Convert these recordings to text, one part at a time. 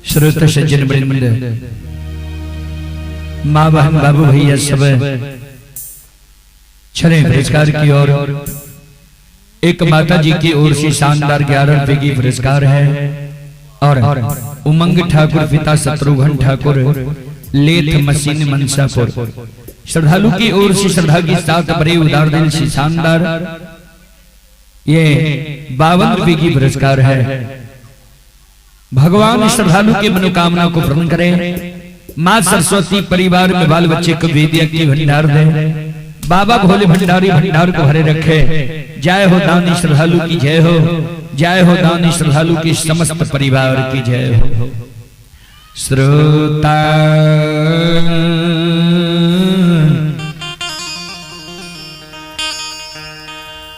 श्रोता सज्जन वृंद, माँ बहन बाबू भैया सब चले पुरस्कार की ओर। एक माता जी की ओर से शानदार 11 रुपए की पुरस्कार है और उमंग ठाकुर पिता शत्रुघ्न ठाकुर लेथ मशीन मनसापुर श्रद्धालु की ओर से श्रद्धा के साथ बड़े उदार दिल से शानदार ये 52 रुपए की पुरस्कार है। भगवान श्रद्धालु की मनोकामना को पूर्ण करें। माँ सरस्वती परिवार में बाल बच्चे को विद्या की भंडार दे। बाबा भोले भंडारी भंडार को भरे रखे। जय हो दानी श्रद्धालु की जय हो, जय हो दानी श्रद्धालु की समस्त परिवार की जय हो। श्रोता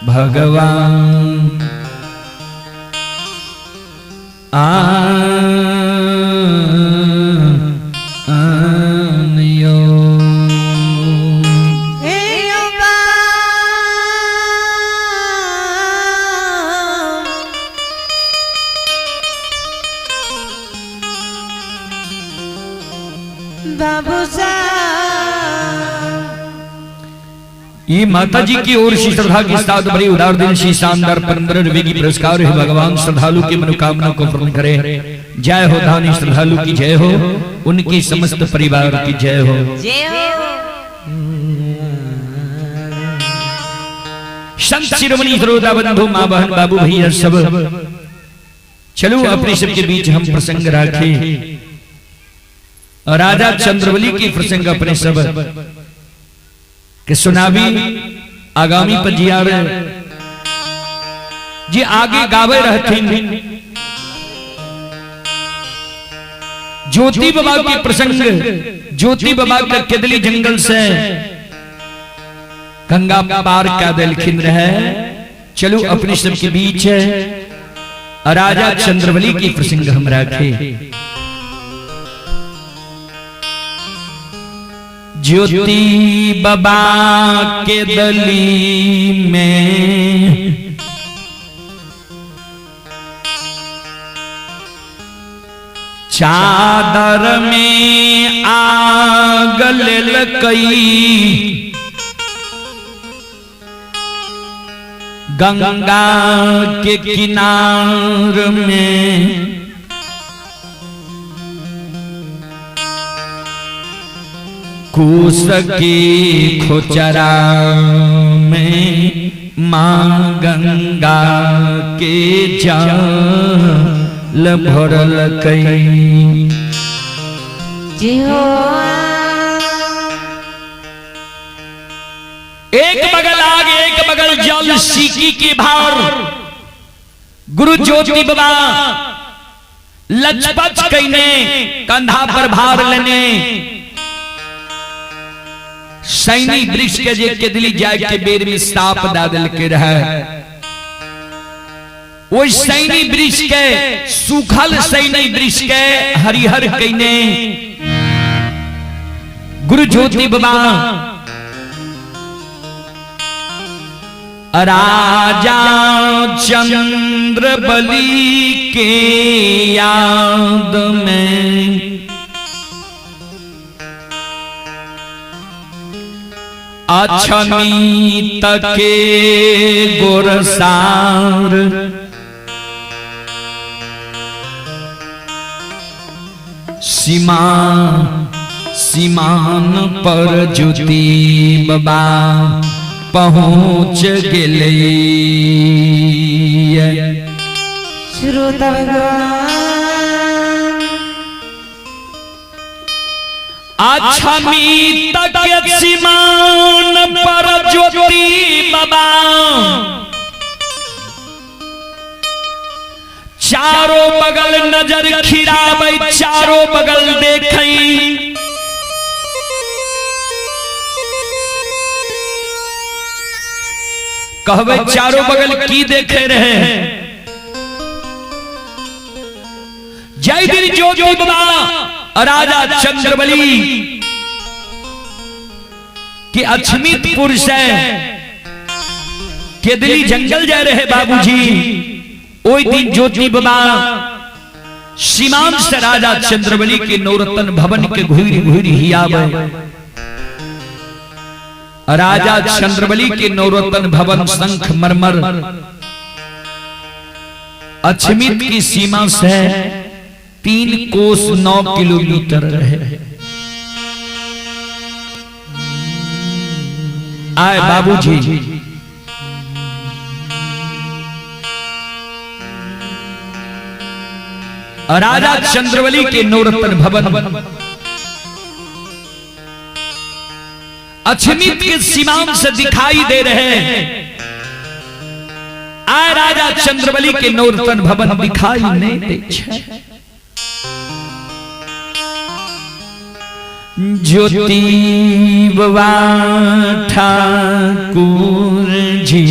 भगवान ये माता जी की ओर से श्रद्धा के साथ बड़ी उदार दिल से शानदार 15 रुपए की पुरस्कार है। भगवान श्रद्धालु की मनोकामना को पूर्ण करे। जय हो दानी श्रद्धालु की जय हो, उनकी समस्त परिवार की जय हो। संत शिरोमणि श्रोता बंधु माँ बहन बाबू भैया सब चलो अपने सबके बीच हम प्रसंग रखे। राजा चंद्रवली की प्रसंग अपने सब कि सुनावी आगामी पंजियार जी आगे गावे रहथिन। ज्योति बाबा के प्रसंग, ज्योति बाबा के केदली जंगल से गंगा पार का दिलखिन रहे। चलो अपने सबके बीच राजा चंद्रवली की प्रसंग हम रखे। ज्योति बाबा के दली में चादर में आग लकई, गंगा के किनार में कूस की खोचरा में मां गंगा के जाल भरल कई। एक बगल आग एक बगल जल सीकी के भार। गुरु ज्योति बाबा लचपच कईने कंधा पर भार लेने सैनी वृक्ष के जे केदली जाय के बेर में साप दादल के रहे। वो सैनी वृक्ष के सूखल सैनी वृक्ष के हरिहर कईने गुरु ज्योति बाबा राजा चंद्रबली के याद में अछमी तके गोरसार सीमान पर ज्योति बाबा पहुंच गेले। श्रोता अछमी तक सीमान पर ज्योति बाबा चारों बगल नजर खिराबै, चारों बगल देखई। कहबै चारों बगल की देखे रहे हैं। जय दिन ज्योति बाबा राजा चंद्रबली कि अछमीतपुर से केदली जंगल जा रहे बाबूजी। ओई दिन ज्योति बाबा सीमांत से राजा चंद्रबली के नौरत्न भवन के घूरी घूरी ही आवे। राजा चंद्रबली के नौरत्न भवन शंख मरमर अक्षमित की सीमा से 3 कोस 9 किलोमीटर रहे। आए बाबूजी, राजा चंद्रवली के नौरत्न भवन अक्षमित के सीमांत से दिखाई दे रहे हैं। आए राजा चंद्रवली के नौरत्न भवन दिखाई नहीं दे। ज्योति बाबा ठाकुर जी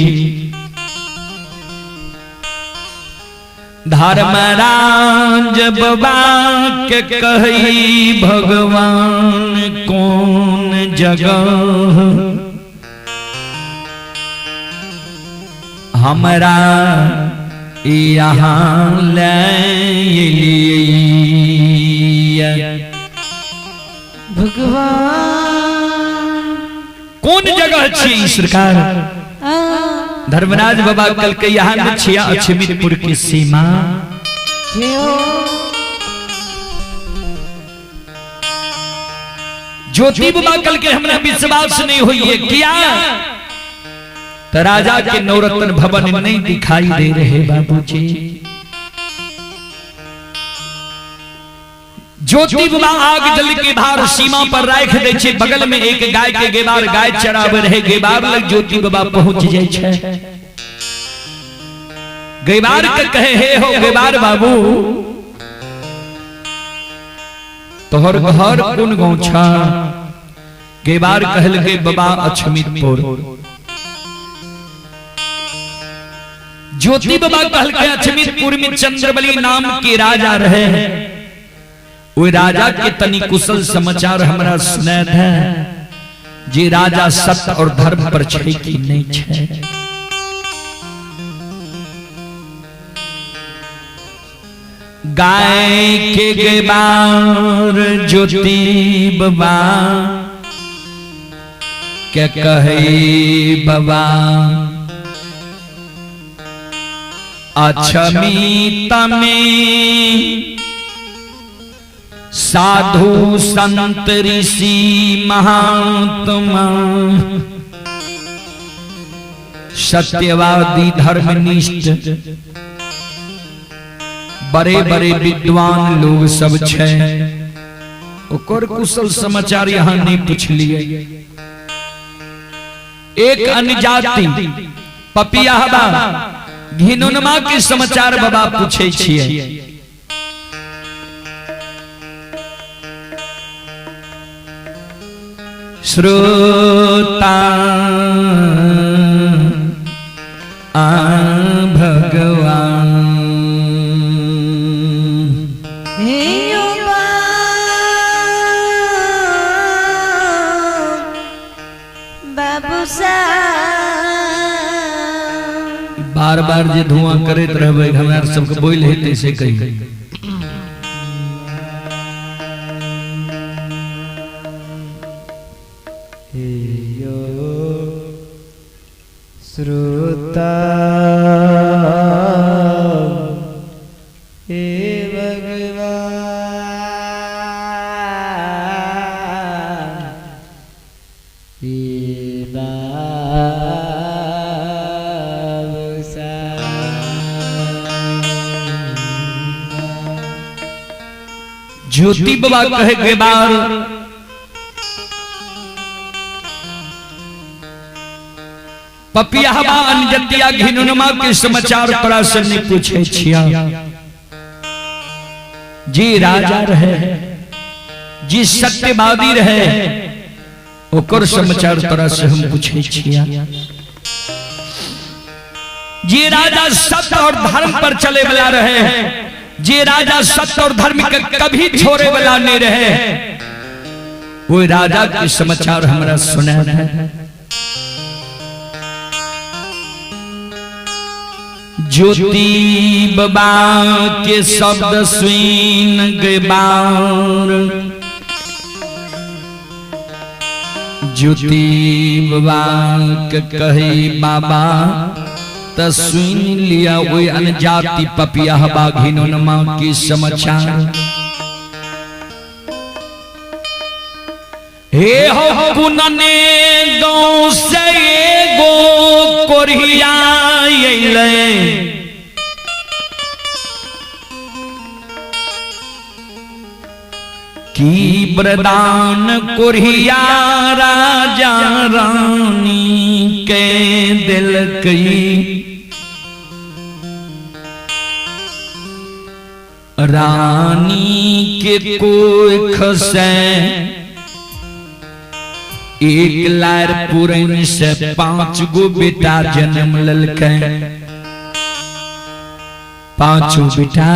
धर्मराज बाबा के कही भगवान कौन जगह हमरा यहाँ ले भगवान कौन जगह छी सरकार? धर्मराज बाबा कल के यहाँ छिया अक्षमितपुर की सीमा। ज्योति बाबा कल के हमरा विश्वास नहीं हुई है क्या? तो राजा के नौरत्न भवन नहीं दिखाई दे रहे बाबूजी। ज्योति बाबा आग जल के भार सीमा पर राख दे छे। बगल में एक गाय के गेबार गाय चरावे रहे। गेबार लग ज्योति बाबा पहुंच जाय छे। गेबार के कहे हे हो गेबार बाबू तोहर घर कोन गांव छा? गेबार कहल के बाबा अक्षमितपुर। ज्योति बाबा कहल के अक्षमितपुर में चंद्रबली नाम के राजा रहे। वो राजा के तनी कुशल समाचार हमरा सुनैत है। जे राजा सत्य और धर्म पर छै कि नहीं छै। गाय के गेबार ज्योति बाबा के कहे बाबा अक्षमित में साधु संत ऋषि महात्मा सत्यवादी धर्मनिष्ठ बड़े बड़े विद्वान लोग सब छे। ओकर कुशल समाचार यहाँ नहीं पूछ लिए। एक अन्य जाति पपियाहबा घिनौनमा के समाचार बाबा पूछे छिए। श्रोता भगवान बाबू साहब बार बार जे धुआं करते रहबे हमरा सबके बोल हेते से कही। श्रोता हे भगवान हे बाबू साहब। ज्योति बाबा कहे के बार पपियाहबा अनजतिया घिनौनमा के समाचार पराशर ने पूछे छिया। जी राजा रहे जी सत्यवादी रहे ओकर समाचार पराशर हम पूछे छिया। जी राजा सत्य और धर्म पर चले वाला रहे। जी राजा सत्य और धर्म के कभी छोड़े वाला नहीं रहे। वो राजा के समाचार हमरा सुना है। ज्योति बाबा के शब्द सुन के बार, ज्योति बाबा के कहे बाबा त सुन लिया वो अनजाति पपिया बाघिनों की समाचार। हे हो कुनने गाँव से गो कोरिया की वरदान कोरिया राजा रानी के दिल की, रानी के कोई खसे एक लार पुरन से 5 गो बेटा जन्म ललकै। 5 बेटा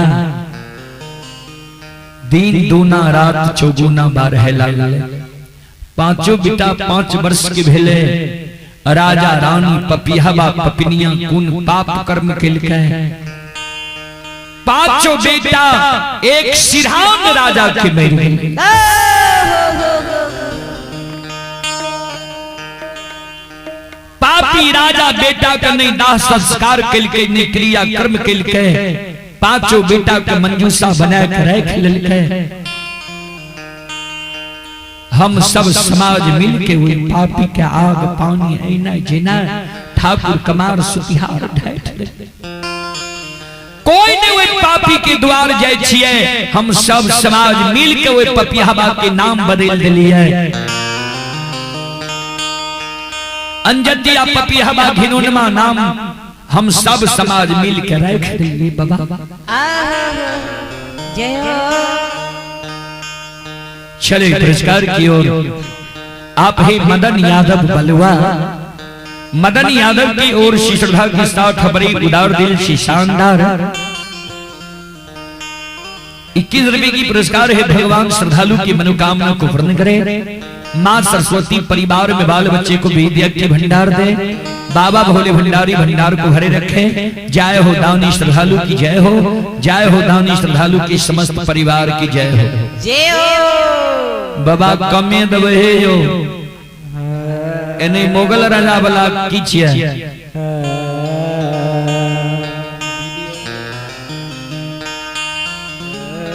दिन दूना रात चौगुना बारह लागल। 5 बेटा 5 वर्ष के भेले। राजा रानी पपिहबा पपिनिया कुन पाप कर्म केलकै। 5 बेटा एक सिरहान राजा के मरि गेल। पापी राजा बेटा के नहीं दाह संस्कार केलकै, नहीं क्रिया कर्म केलकै। 5 बेटा के मंजूसा बना के रख लेलकै। हम सब समाज मिलके हुए पापी के आग पानी ऐना जेना ठाकुर कमार सुतिहार ढाइठ देलकै। कोई नहीं हुए पापी के द्वार जाय छियै, हम सब समाज मिलके हुए पपिहबा के नाम बदल देलियै। अंजतिया पपिहबा घिनोनमा नाम हम सब समाज मिल के रख देंगे बाबा। जय हो। चले पुरस्कार की ओर। आप ही मदन यादव बलवा, मदन यादव की ओर श्री श्रद्धा के साथ बड़ी उदार दिल से शानदार 21 रुपए की पुरस्कार है। भगवान श्रद्धालु की मनोकामना को पूर्ण करे। माँ सरस्वती परिवार में बाल बच्चे को विद्या के भंडार दे। बाबा भोले भंडारी भंडार को भरे रखे। जय हो दानी श्रद्धालु की जय हो। जय हो दानी श्रद्धालु के समस्त परिवार की जय हो। जय हो। बाबा कमे दबे हो एने मोगल राजा वाला कीचिया।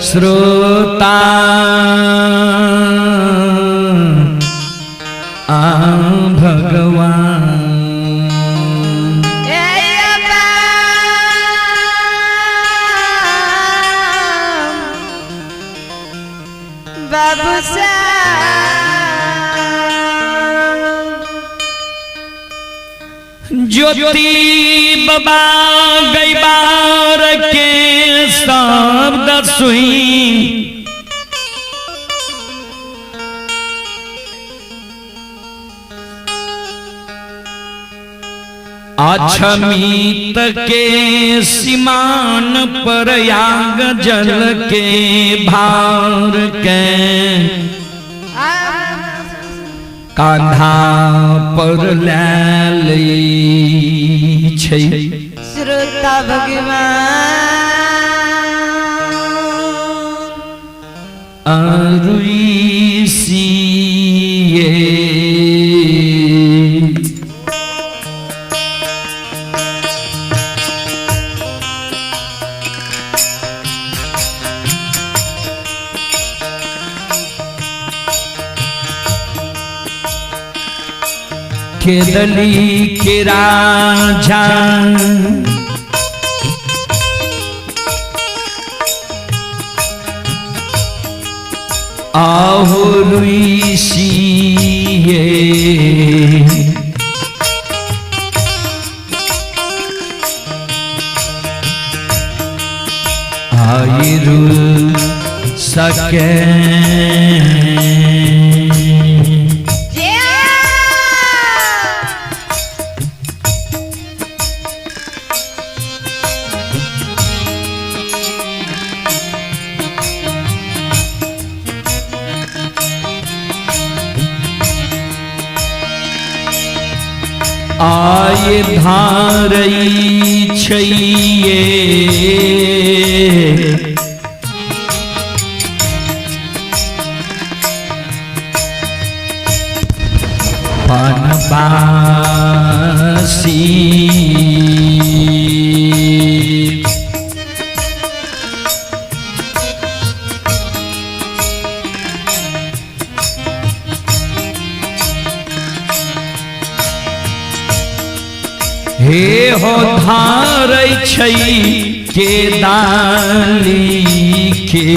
श्रोता भगवान बाबू ज्योति बाबा गई बार के शब्द सुई। अछमीत के सीमान पर याग जल के भार के कान्हा पर लै छै। श्रोता भगवान अरुई सिए केदली के राजा आहो रुई सिए आयरु सके आये धारई छैये बनवासी हे हो धारै छै के दाली के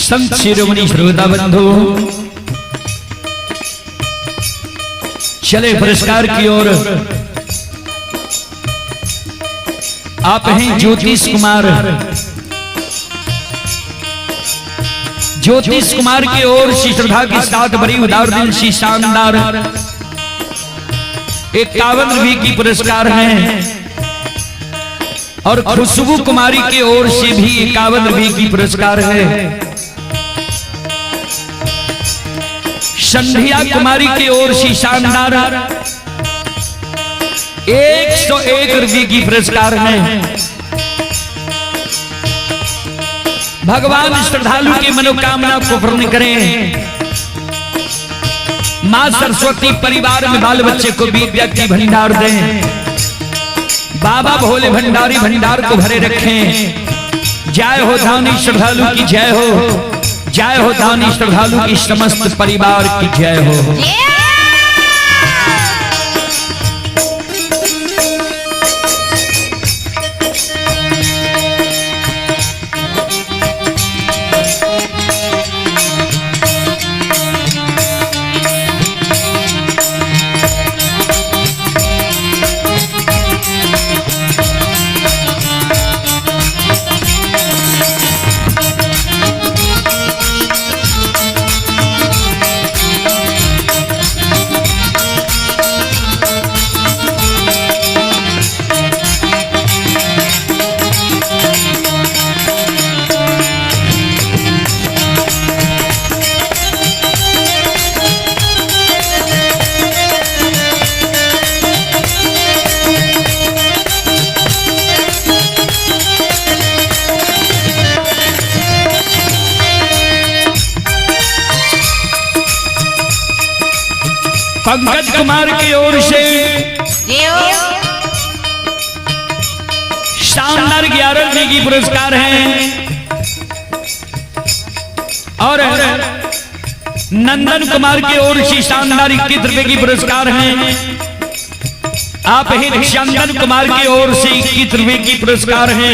संत शिरोमणि श्रोता बंधु चले पुरस्कार की ओर। आप हैं ज्योतिष कुमार। ज्योतिष कुमार की ओर श्री श्रद्धा के साथ बड़ी उदार दिल सी शानदार 51 रुपये की पुरस्कार है और खुशबू कुमारी की ओर से भी 51 रुपये की पुरस्कार है। संध्या कुमारी की ओर से शानदार 101 रुपये की पुरस्कार है। भगवान श्रद्धालु की मनोकामना को पूर्ण करें। मां सरस्वती परिवार में बाल बच्चे को विद्या की भंडार दें। बाबा भोले भंडारी भंडार को भरे रखें। जय हो दानी श्रद्धालु की जय हो। जय हो दानी श्रद्धालु की समस्त परिवार की जय हो। पंकज कुमार की ओर से शानदार 11 रुपए की पुरस्कार है और नंदन कुमार की ओर से शानदार 21 रुपए की पुरस्कार है। आप ही चंदन कुमार की ओर से 21 रुपए की पुरस्कार है।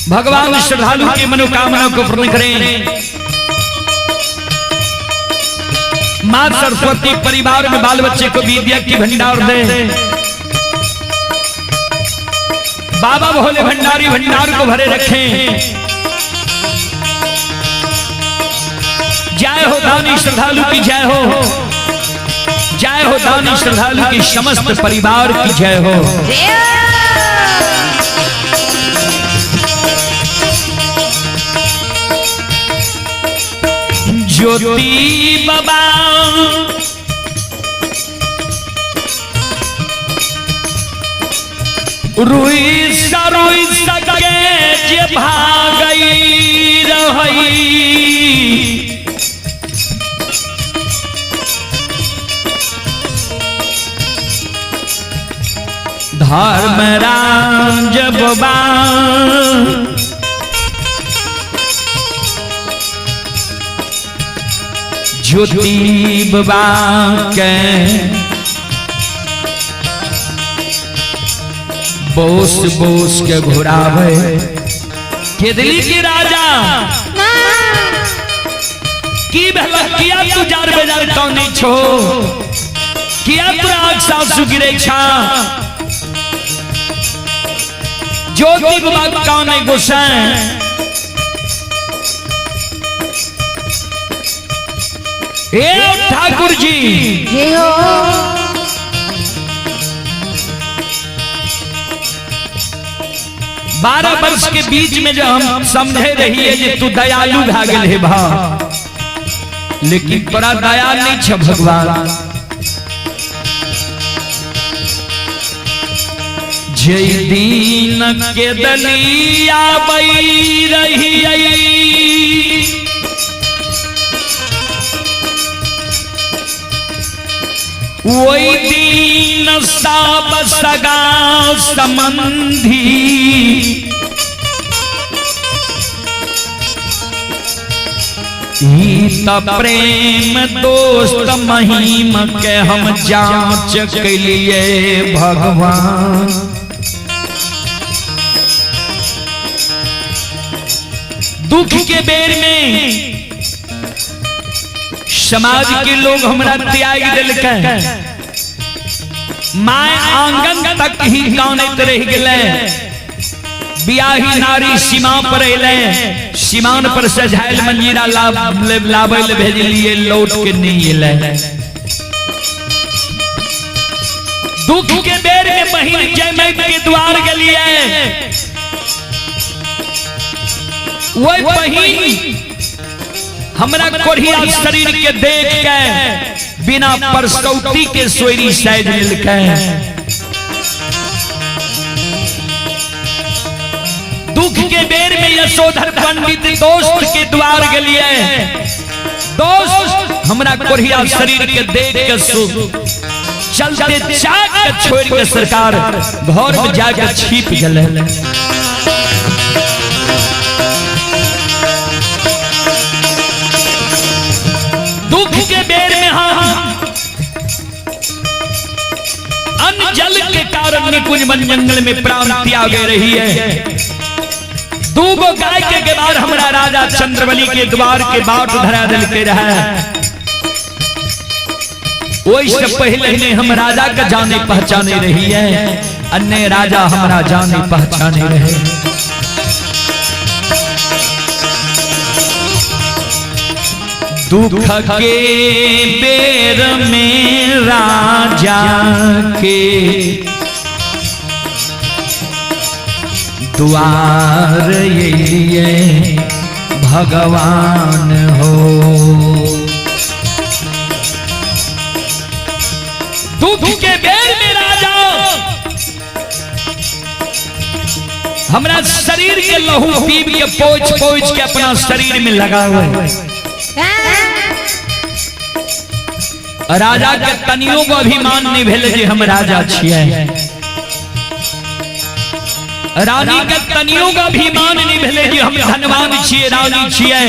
भगवान श्रद्धालु की मनोकामना को पूर्ण करें। मां सरस्वती परिवार में बाल बच्चे को विद्या की भंडार दे। बाबा भोले भंडारी भंडार को भरे रखें। जय हो दानी श्रद्धालु की जय हो। जय हो दानी श्रद्धालु की समस्त परिवार की जय हो। ज्योति बाबा रुई सके जे भागई रही। धर्मराज बाबा ज्योति बाबा के बोस बोस के घुरावे के दिल्ली की राजा की भला किया तू जार बेजार कौनी छो किया तू आग सासु गिरे छा ज्योति बाबा कौन है गोसाई ठाकुर जी जय हो। 12 वर्ष के बीच में जो हम समझे रही है जे तू दयालु भागल है भा, लेकिन तोरा दया नहीं छ भगवान। जय दीन के दलिया बई रही वही दीन सब सगा संबंधी हित प्रेम दोस्त महिम के हम जांच के लिए भगवान। दुख के बेर में समाज के लोग हमरा त्याग दिलके, माय आंगन तक ही कानत रह गेले। बियाही नारी सीमा पर अले, सीमान पर सजायल मंजीरा लाबल भेजलिए, लौट के नहीं अले। दुख के बेर में बहिन जयमैत के द्वार गेलिए, वही बहिन हमरा कोढ़िया शरीर के देख के बिना परसौती के सोयरी सैज मिलके दुख के बेर में यशोधर पंडित दोस्त के द्वार गेलिए। दोस्त हमरा कोढ़िया शरीर के देख के चलते जाके छोड़ के सरकार घर में जाके छिप गए। दुख के बेर में अन्न जल के कारण निकुंज वन जंगल में प्राण त्याग रही है। दूगो गाय के बाद हमारा राजा चंद्रबली के द्वार के बाट धरा दिल के रहा। वही से पहले ने हम राजा का जाने पहचाने रही है, अन्य राजा हमारा जाने पहचाने रहे। दुख के बेर में राजा के द्वार ये भगवान हो। दुख के बेर में राजा हमरा शरीर के लहू पीब के पोछ पोछ के अपना शरीर में लगा हुआ है। राजा के तनियो को अभिमान नहीं भेल जे हम राजा छियै। रानी के तनियो का अभिमान नहीं भेले जे हम धनवान छियै, रानी छियै।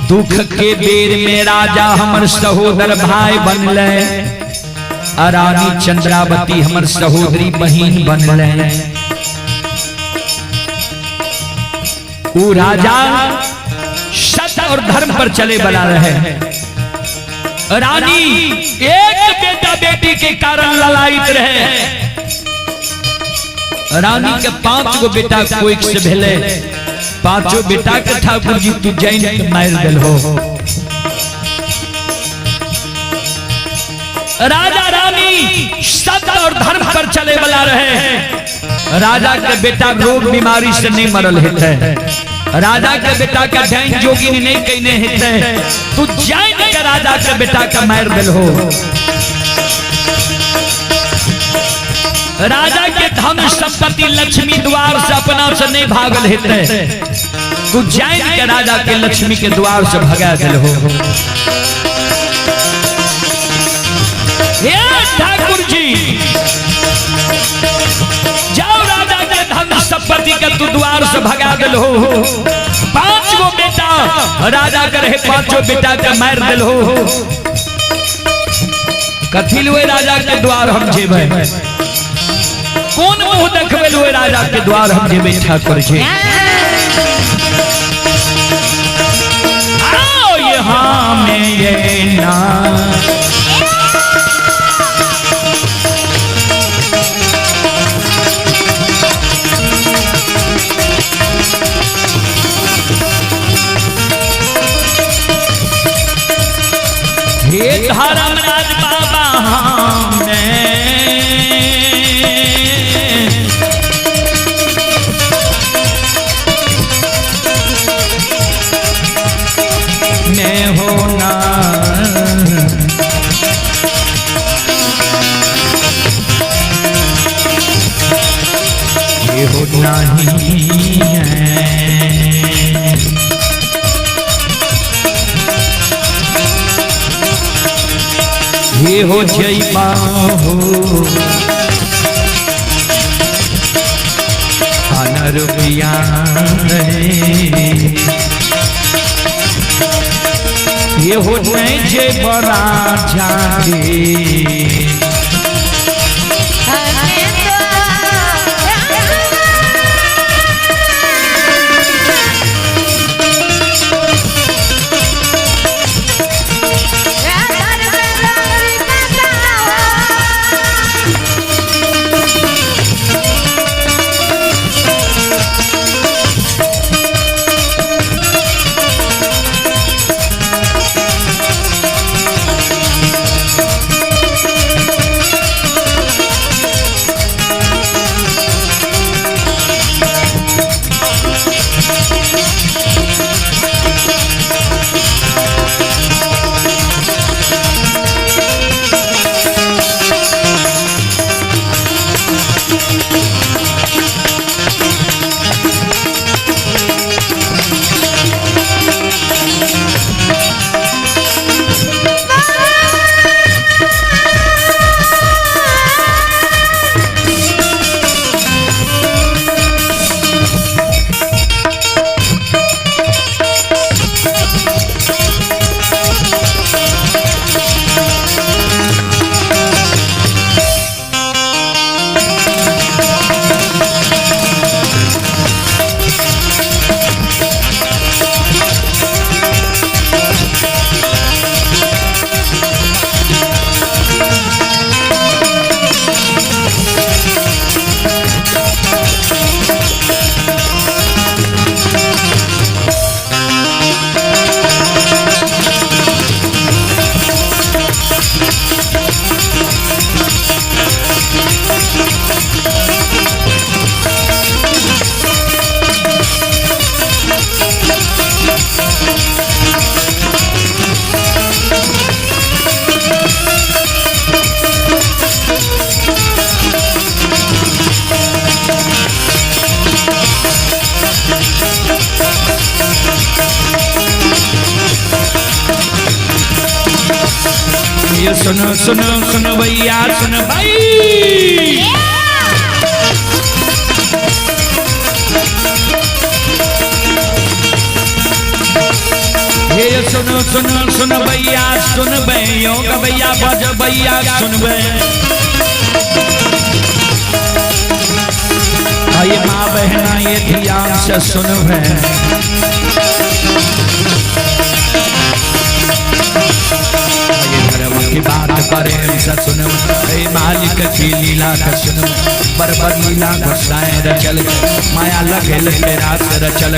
दुख के बेर में राजा हमर सहोदर भाई बनले, रानी चंद्रावती हमर सहोदरी बहन बनले। वो राजा सत्य और धर्म पर चले बना रहे। रानी एक बेटा बेटी के कारण ललायित रहे। रानी के 5 गो बेटा कोई से भेले, 5 बेटा के ठाकुर जी तू जैन के मार दिल हो। राजा रानी सत्य और धर्म पर चले वाला रहे। राजा के बेटा रोग बीमारी से नहीं मरल हेते, राजा के बेटा का जैन जोगी नहीं कहने हेते, तू जैन के राजा के बेटा का मार दिल हो। राजा के धन संपत्ति लक्ष्मी द्वार से अपना से नहीं भागल हेते, तू जैन के राजा के लक्ष्मी के द्वार से भगा दिल हो। ठाकुर जी जाओ, राजा के धन संपत्ति के तू द्वार से भगा दिल हो। 5 गो बेटा राजा के रहे, 5 बेटा के मार दिल हो। कथी लुए राजा के द्वार हम जेबे, कौन मुंह देखबे लुए राजा के द्वार हम जेबे ठाकुर जी। आओ यहाँ में ये ना हे धर्मराज बाबा मैं होना ये होना ही है। ये हो जैबा हो रुपया ये हो जे बड़ा जागे। ये सुनो सुनो सुनो भैया सुनो भाई। ये सुनो सुनो सुनो भैया सुन भैया भैया बज भैया सुन ये माँ बहना ये ध्यान से सुन की बात करें सुन मालिक की लीला का सुन बरबर लीला घुसाए रचल माया लगे लगे रात रचल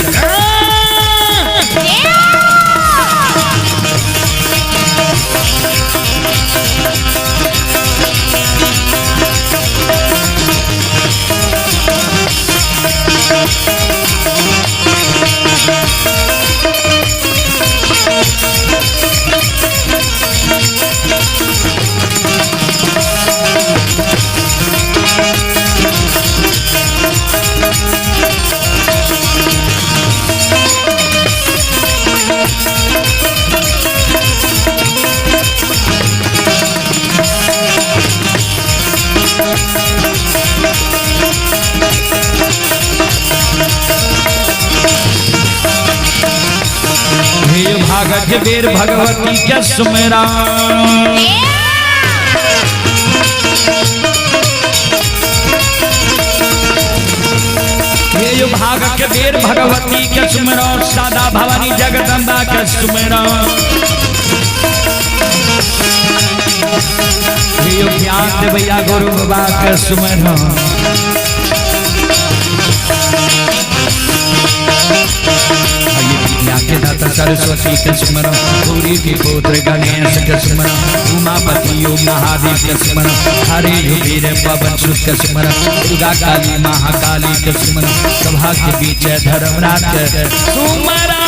भागत बेर भगवती के सुमेरा ये भाग के बेर भगवती के सुमेरा सादा भवानी जगदम्बा के सुमेरा ये ज्ञान भैया गुरु बाबा के सुमेरा के दाता सरस्वती के स्मरण गौरी के पुत्र गणेश के स्मरण उमापति ओम महादेव के स्मरण हरे वीर पवन सुत के स्मरण दुर्गा काली महाकाली के स्मरण सभा के बीच धर्मराज के स्मरण।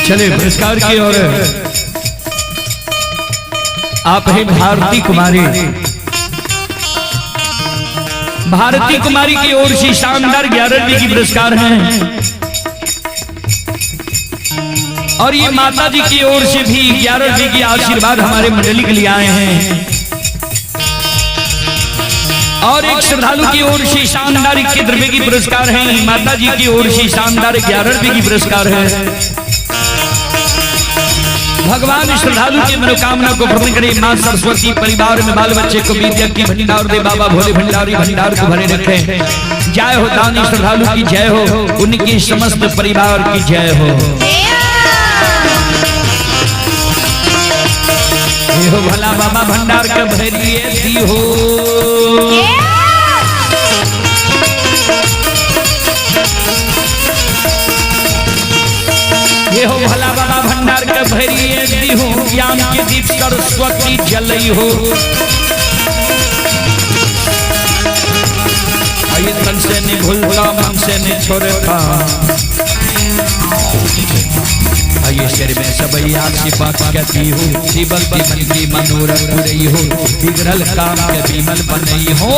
चले पुरस्कार की ओर आप हैं भारती कुमारी। भारती कुमारी की ओर से शानदार 11वीं की पुरस्कार है और ये माता जी की ओर से भी 11वीं की आशीर्वाद हमारे मंडली के लिए आए हैं और एक श्रद्धालु की ओर से शानदार 21वीं की पुरस्कार है। माता जी की ओर से शानदार 11वीं की पुरस्कार है। भगवान श्रद्धालु की मनोकामना को पूर्ण करे। मां सरस्वती परिवार में बाल बच्चे को विद्या की भंडार दे। बाबा भोले भंडारी भंडार को भरे रखे। जय हो दानी श्रद्धालु की जय हो, उनकी समस्त परिवार की जय हो। ये हो भला बाबा भंडार का भरिए दी हो। ये हो भला बाबा भंडार के भरिए दी हो। ज्ञान के दीप सरस्वती जलई हो। आइए तन से नहीं भूलता मन से नहीं छोड़ता। आइए शेर में सबैया सिपा कहती हो। शिवल की मन की मनोरथ पूरी हो। बिगड़ल काम के विमल बनई हो।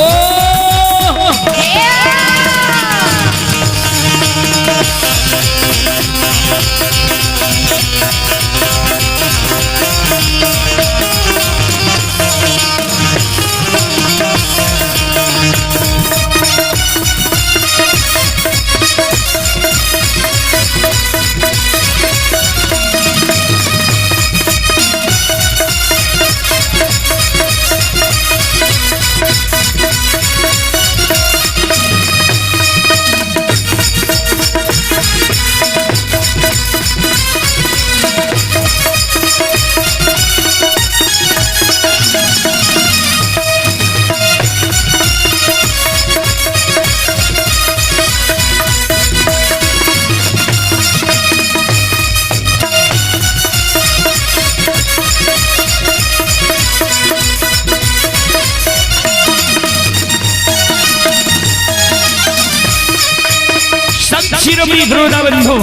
शिरोमणि ध्रुवदा बंधु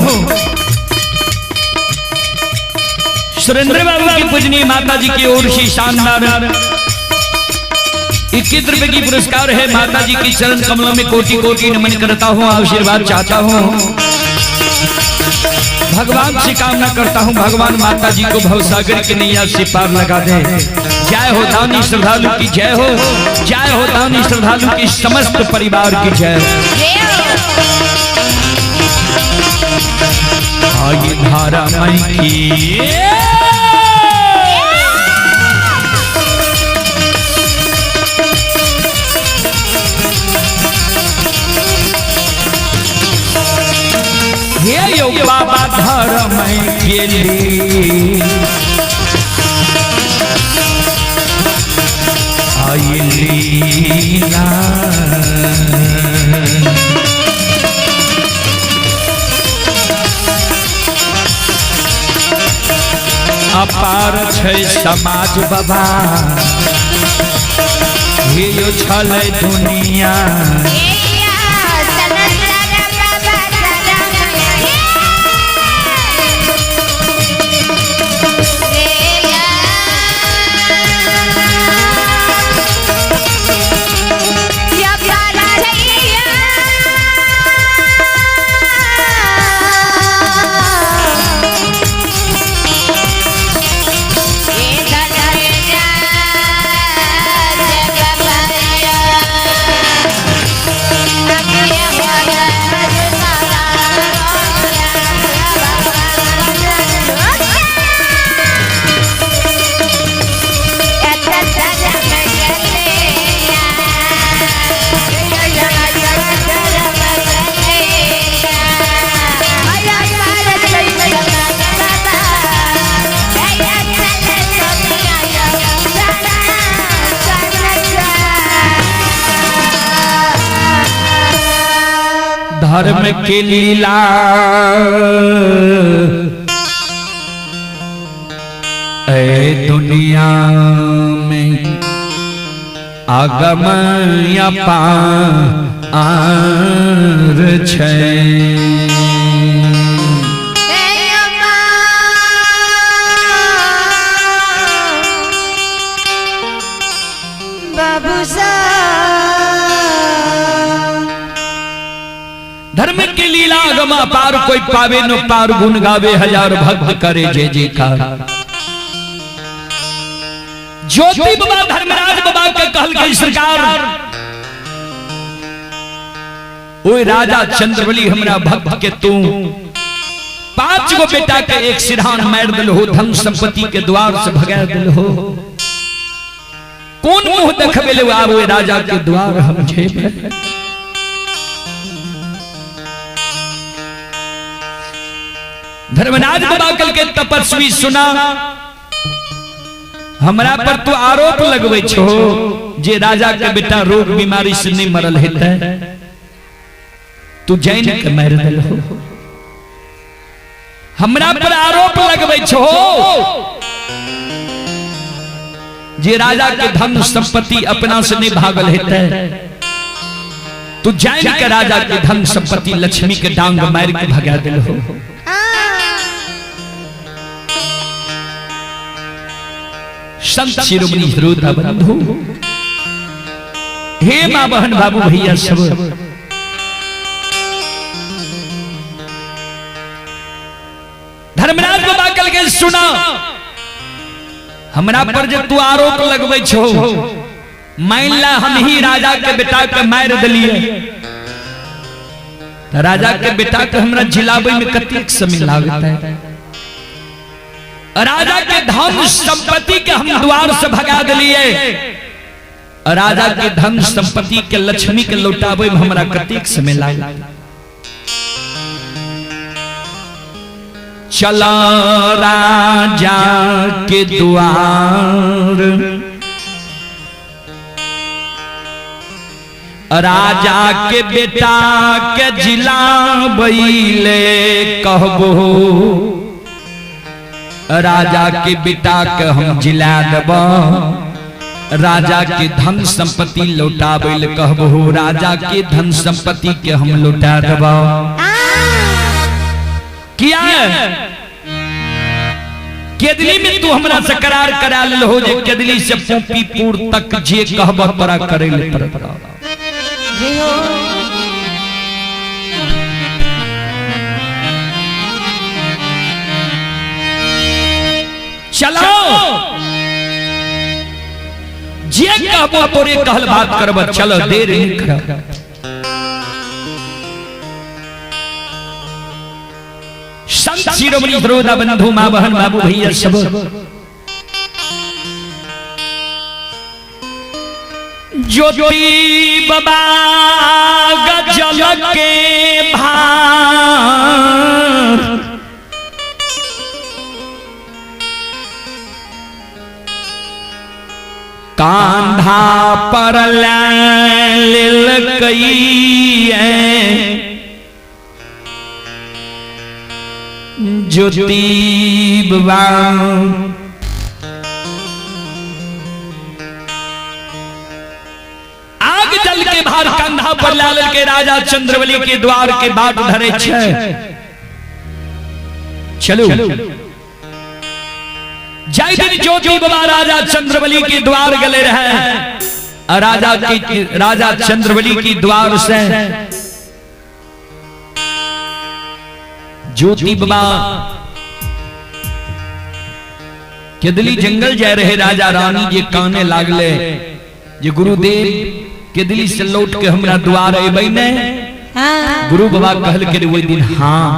सुरेंद्र बाबू की पूजनीय माता जी की ओर से शानदार 21 रुपए की पुरस्कार है। माता जी की चरण कमलों में कोटि कोटि नमन करता हूँ, आशीर्वाद चाहता हूँ, भगवान से कामना करता हूँ भगवान माता जी को भवसागर के नैया से पार लगा दे। जय हो दानी श्रद्धालु की जय हो, जय हो दानी श्रद्धालु की समस्त परिवार की जय हो। आगे धारा मई की यो बाबा धर्म के लिए आई लीला अपार छै समाज बाबा हे यो छलै दुनिया धर्म के लीला ऐ दुनिया में आगम या पार छै बाबू धर्म की लीला गमा पार कोई पावे न पार गुण गावे हजार भक्त करे जय जयकार। ज्योति बाबा धर्मराज बाबा के कहल गई सरकार ओए राजा चंद्रबली हमरा भक्त के तू 5 गो बेटा के एक सिरहान मार दिल हो, धन संपत्ति के द्वार से भगा दिल हो, कौन मुंह देखबे ले आवे राजा के द्वार हम जेब। धर्मराज बाबा कल के तपस्वी सुना हमरा पर तो आरोप लगवे छो जे राजा के बेटा रोग बीमारी से नहीं मरल हेतै, तू जैन के मार दिल हो। हमरा पर आरोप लगवे छो जे राजा के धन संपत्ति अपना से नहीं भागल हेतै, तू जैन के राजा के धन संपत्ति लक्ष्मी के डांग मार के भगा दिल हो। संत शिरोमणि ध्रुवदा बंधु हे मां बहन बाबू भैया सब धर्मराज बाबा कल के सुना हमरा पर जे तू आरोप लगबै छो, मान ला हम ही राजा के बेटा के मार दिलिए तो राजा के बेटा के हमरा जिलावे में कतेक समय लागत है, राजा के धन संपत्ति के हम द्वार से भगा दिलिए, राजा के धन संपत्ति के लक्ष्मी के लौटावे में हमरा कतेक समय लागत। चला राजा के द्वार राजा के बेटा के जिला बैले कहबो, राजा के बेटा के हम जिला देब, राजा के धन संपत्ति लौटाबे ले कहबो, राजा के धन संपत्ति के हम लौटा देब। किया केदली में तू हमरा से करार करा ले हो जे केदली से पोपीपुर तक जे कहब तोरा करे ले पड़ता जी हो चलो जे कहबो तोरे कहल बात करब चलो देर नहीं कर संत शिरोमणि द्रोदा बंधु मां बहन बाबू भैया सब ज्योति बाबा गजल के भार कांधा पर लेल कई ज्योति बाबा आग जल के भार कंधा पर लाल के राजा चंद्रवली के द्वार के बाट धरे छे चलो जय दिन ज्योति बाबा राजा चंद्रवली के द्वार गले रहे राजा चंद्रवली के द्वार से ज्योति बाबा केदली जंगल जाए रहे राजा रानी जे काने लागले जे गुरुदेव केदली से लौट के हमरा द्वार अबे ने गुरु बाबा कहल के वो दिन हाँ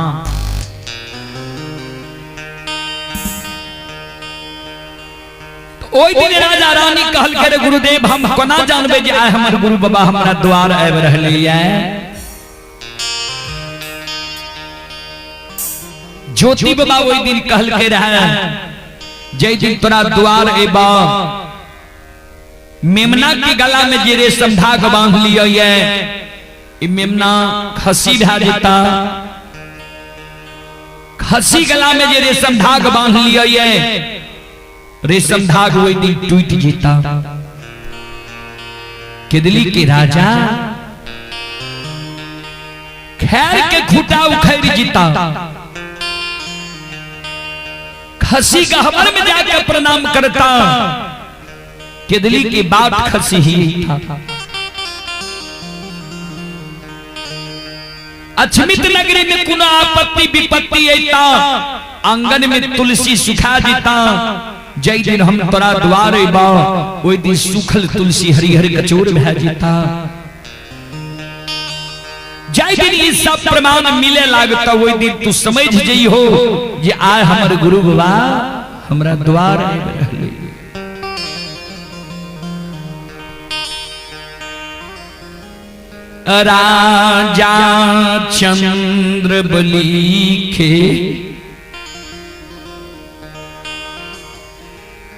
ओई दिन राजा रानी कहल के गुरुदेव हम कोना जानबे जे आय हमर गुरु बाबा हमरा द्वार आब रहले ये ज्योति बाबा ओई दिन कहल के रहे जय दिन तोरा द्वार एबा मेमना के गला में जे रेशम धाग बांध लियो ये ई मेमना खसी भा जेता खसी गला में जे रेशम धाग बांध लियो ये रेशम धाग ओई दिन टूट जेता केदली के राजा खैर के खूटा उखड़ जीता खसी का हमर में जाकर प्रणाम करता केदली की बात खसी ही था अछमित नगरी में कुना आपत्ति विपत्ति ऐता आंगन में तुलसी सुखा जीता जय दिन हम तोरा द्वार बा ओई दिन सुखल तुलसी हरिहर कचोर भै जीता जय दिन ये सब प्रमाण मिले लागता वही दिन तू समझ जई हो जे आय हमर गुरु बाबा हमरा द्वार रहले राजा चंद्रबली के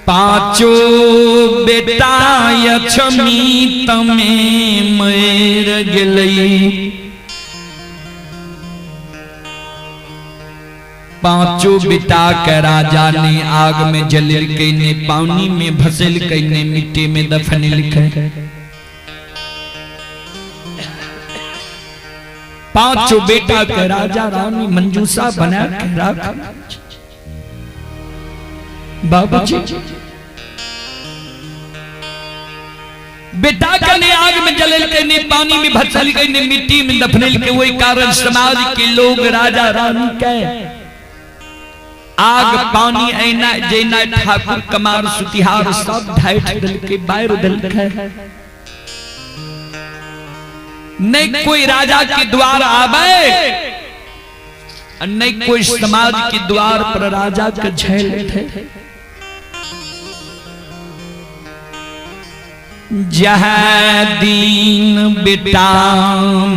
पांचों बेटा यक्षमीत में मर गेलई पांचों बेटा के राजा ने आग में जलिल के ने पानी में भसल के ने मिट्टी में दफनिल के पांचों बेटा के राजा रानी मंजूषा बना के रख बाबूजी बेटा के ने आग में जलिल के ने पानी में भसल के ने मिट्टी में दफनिल के वही कारण समाज के लोग राजा रानी के आग पानी ऐना जैना ठाकुर कमार सुतिहार सब ढाइठ दल के बाहर दल के नहीं कोई राजा के द्वार आवे नहीं कोई समाज के द्वार पर राजा के झेल थे जहाँ दीन बेटा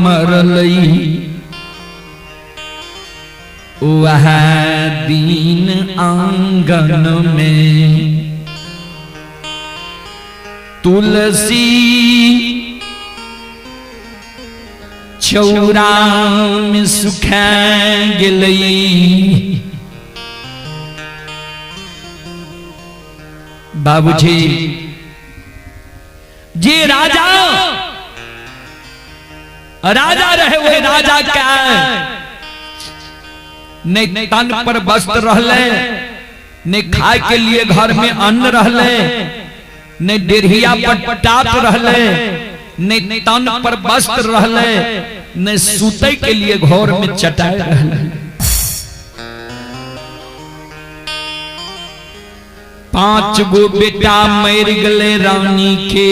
मरलई वह दीन आंगन में तुलसी चौरा में सुखा गेलई बाबूजी जे राजा राजा रहे वो राजा का नहीं तन पर वस्त्र रहले, नहीं खाए के लिए घर में अन्न रहले, नहीं डेढ़िया पर टाट रहले, नहीं तन पर वस्त्र रहले, नहीं सूते के लिए घर में चटाई रहले। 5 गो बेटा मर गले रानी के,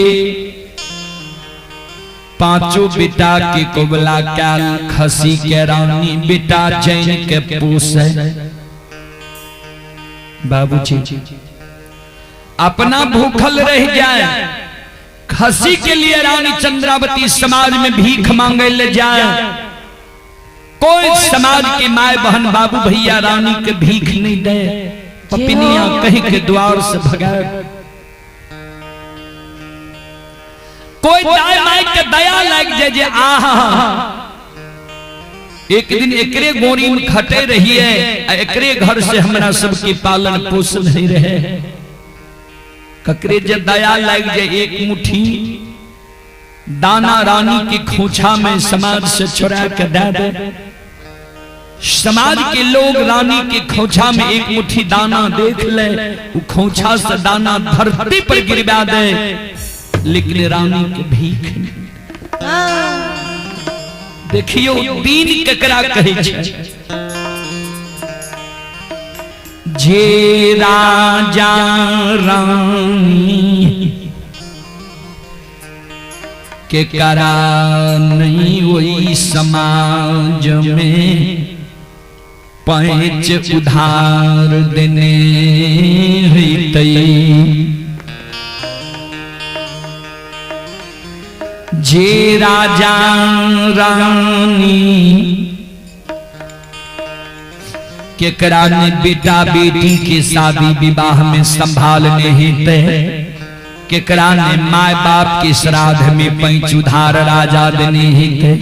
5 बेटा के कोबला कैल खसी के रानी बेटा जैन के पोसे। बाबूजी अपना भूखल रह जाए, खसी के लिए रानी चंद्रावती समाज में भीख मांगे ले जाए। कोई समाज के माए बहन बाबू भैया रानी के भीख नहीं दे, पपिनिया कहीं के द्वार से भगाए। कोई दाई माई के दया लग जाए जे आहा एक दिन एकरे गोरी में खटे रही है, एकरे घर से हमरा सबके पालन पोषण नहीं रहे। ककरे जे दया लग जाए, एक मुट्ठी दाना रानी की खोछा में समाज से चुरा के दे दे। समाज के लोग रानी के खोछा में एक मुट्ठी दाना देख ले, वो खोछा से दाना धरती पर गिरवा दे, लेकिन रानी के भीख देखियो दीन ककरा कहे छे। जे राजा रानी के करा नहीं वही समाज में, पैंच उधार देने हितई। जे राजा रानी के कराने बेटा बेटी की शादी विवाह में संभालने हिते, के कराने माय बाप के श्राद्ध में पैंच उधार राजा देने हिते।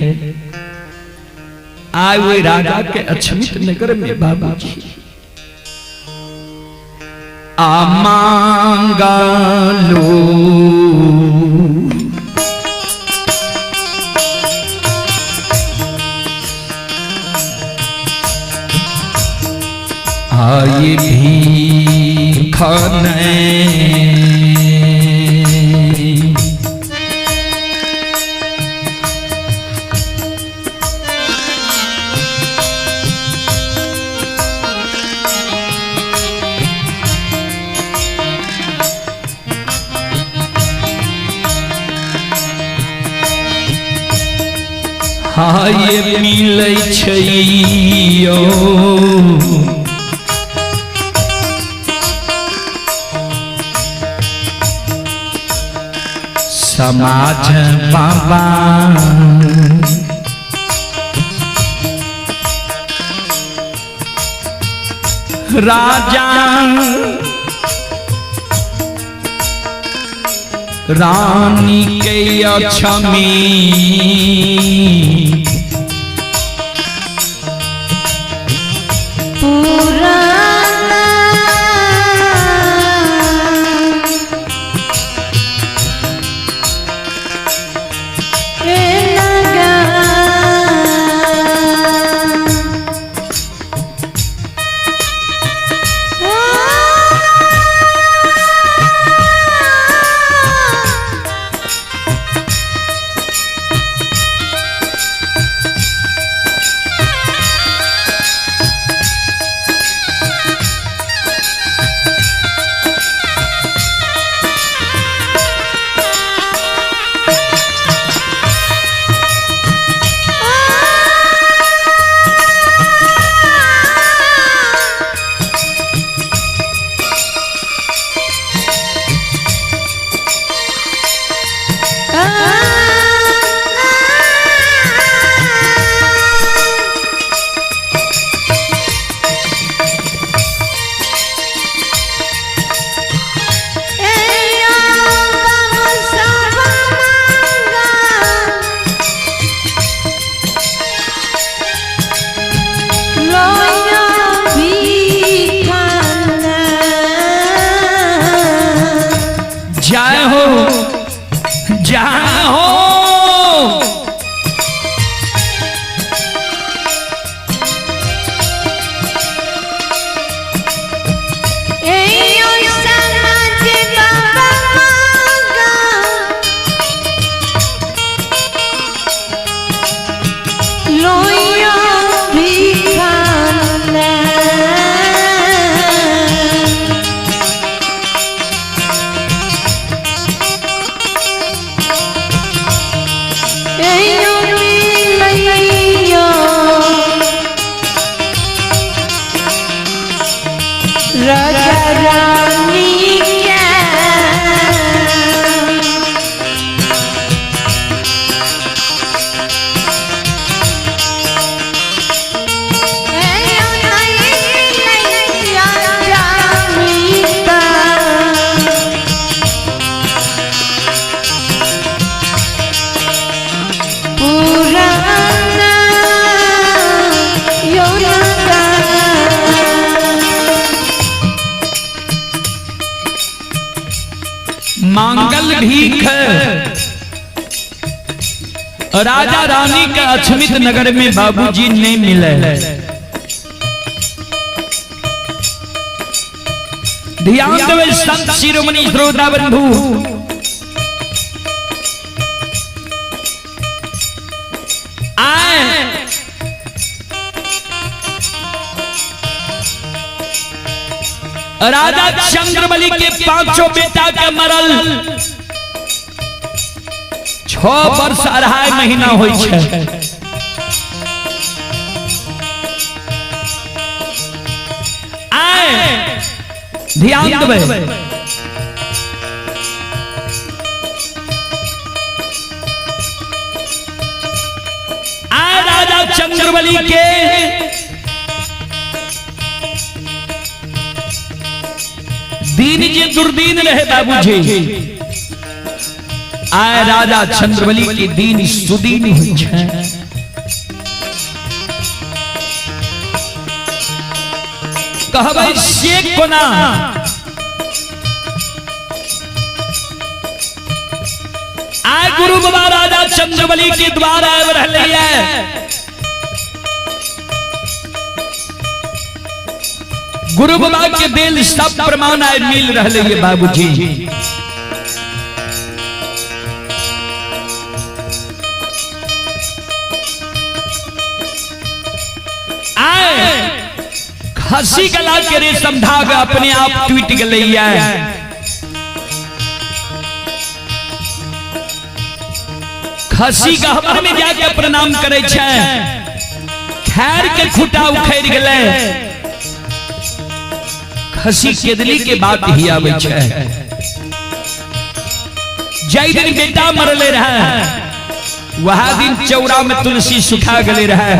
आए हुए राजा के अछमित नगर में बाबूजी आ मांगा लो, आए भीख नहीं। हाय मिलै छै यो समाज बाबा, राजा रानी के अछमी राजा रानी का अछमित नगर में बाबूजी नहीं मिले। ध्यान देवे संत शिरोमणि श्रोता बंधु, आए राजा चंद्रबली के पांचों बेटा के मरल 6 वर्ष 2.5 महीना होई छे। आए ध्यान देवे आए राजा चंद्रबली के दीन जे दुर्दीन रहे बाबूजी। आए राजा चंद्रबली के दीन सुदीन हुई छे। कहबै से कोना आए गुरु बाबा राजा चंद्रबली के द्वार आए रहले है। गुरु बाबा के दिल सब प्रमाण आए मिल रहले है बाबूजी। आए खसी गला के रेशम धागा अपने आप टूट गले है। खसी गहबर में जाके प्रणाम करे छे। खैर के खुटा उखड़ गले। खसी केदली के बात ही आवे छे। जय दिन बेटा मरले रहे, वह दिन चौरा में तुलसी सुखा गले रहे।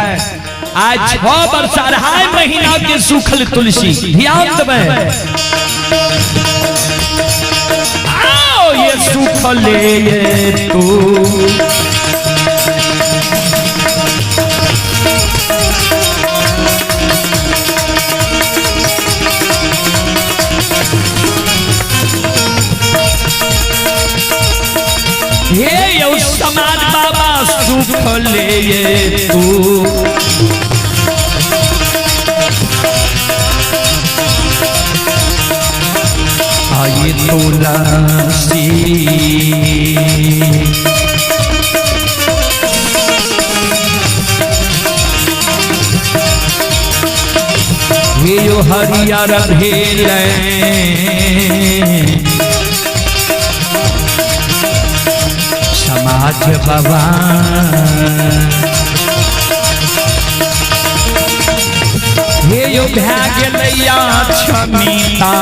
आज 6 वर्ष 2.5 महीना के सूखल तुलसी। ध्यान देवे आओ ये सूखले तो ये यो समाज बाबा सूखले तू। आये तुलसी ये यो हरियर भेले समाज बाबा। हे यो भाग्य लैया क्षमिता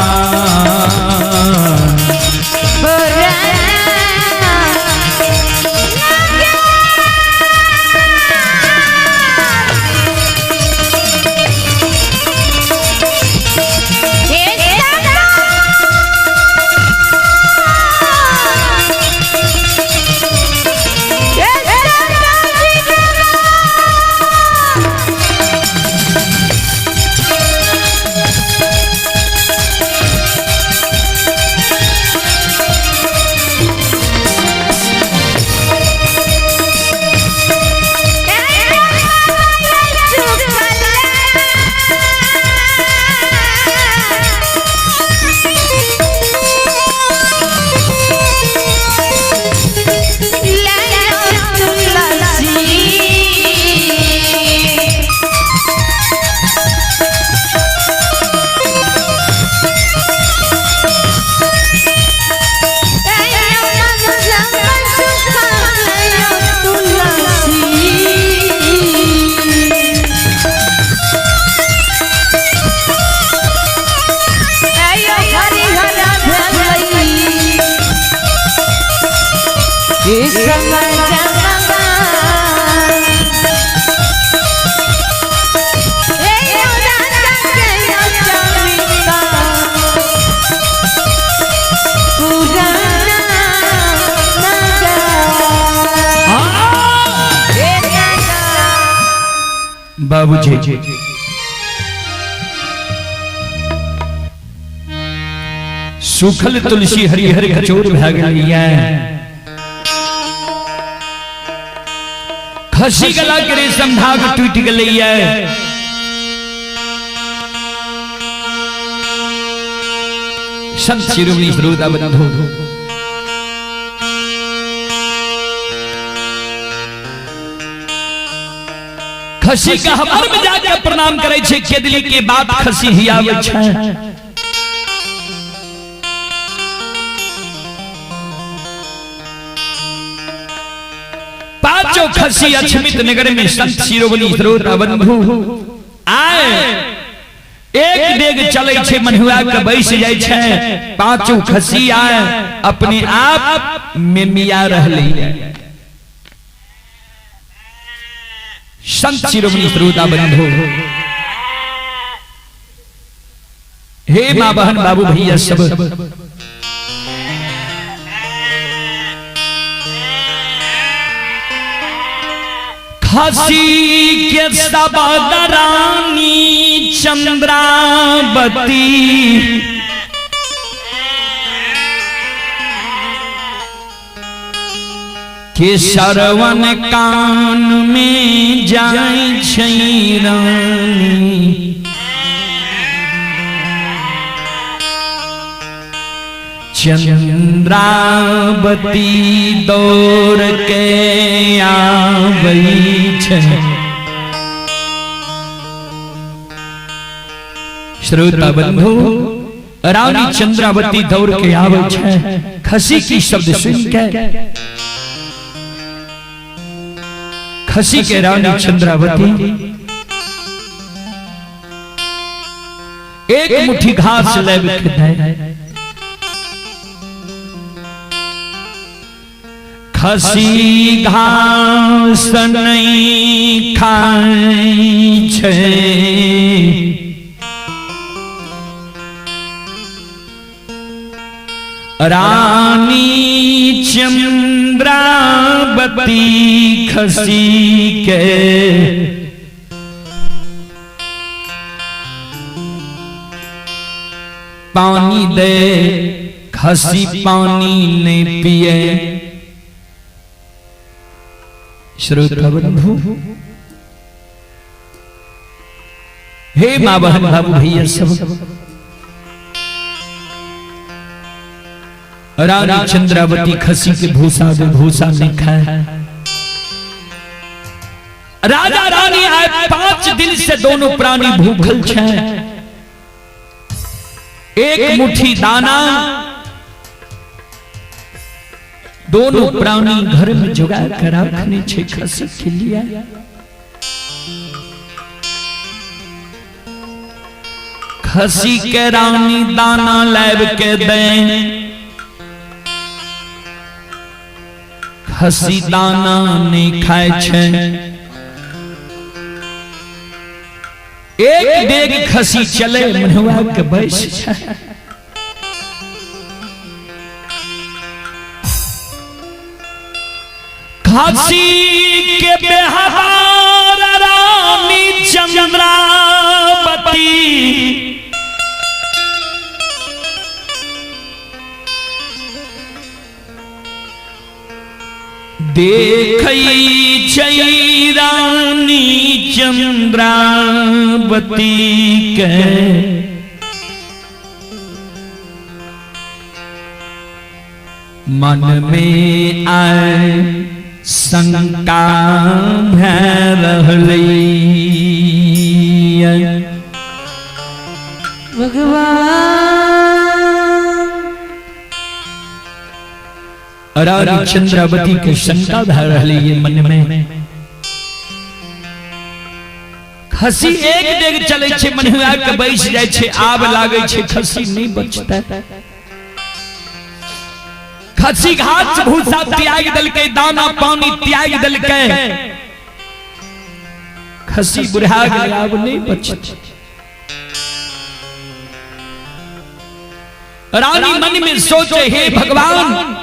बाबूजी सूखल तुलसी हरिहर खजूर भाग लिया। खसी गला के रेशम धाग टूट गई है। संत शिरोमणि श्रोता बंधु खसी का हमार में जाके प्रणाम करे छे, केदली के बात खसी ही आवे छे। पांचों खसी अछमित नगर में संत शिरोमणि श्रोता बंधु आए, एक डेग चले छे मनुआ के बैस जाय छे। पांचों खसी आए अपने आप में मिया रहले। संत शिरोमणि श्रोता बंधु, हे मां बहन बाबू भैया सब, खसी के सबदरानी चंद्रावती के सरवन कान में जाय छै रानी। चंद्रावती दौड़ के आबै छै। श्रोता बंधु, रानी चंद्रावती दौड़ के आबै छै। खसी की शब्द सुन के खसी के रानी चंद्रावती एक मुट्ठी घास लेब के दे। खसी घास नहीं खाई छे, रानी चंद्रावती खसी के पानी दे। खसी पानी नहीं पिए। श्रोता बंधु, हे मां बहन बाबू भैया सब, रानी चंद्रावती खसी के भूसा दे, भूसा नहीं खाए। राजा रानी आए 5 दिन से दोनों प्राणी भूखल छे। एक मुट्ठी दाना दोनों प्राणी घर में जुगा कर रखने छे खसी के लिए। खसी के रानी दाना लेब के दे। खसी दाना नहीं खाए छे। एक डेग खसी चले मनुआ के बैस छे। खसी के बेहार रानी चंद्रावती देखई छै रानी चंद्रावती के। मन में आए शंका रहलै रानी चंद्रावती के शंका भर रही मन में। खसी एक डेग चले छे मनुआ के बैस जाय छे। आब लागे छे खसी नहीं बचता। खसी घास भूसा त्याग दल के, दाना पानी त्याग दल के। खसी बुढ़ा गई, आब नहीं बचती। रानी मन में सोचे, हे भगवान,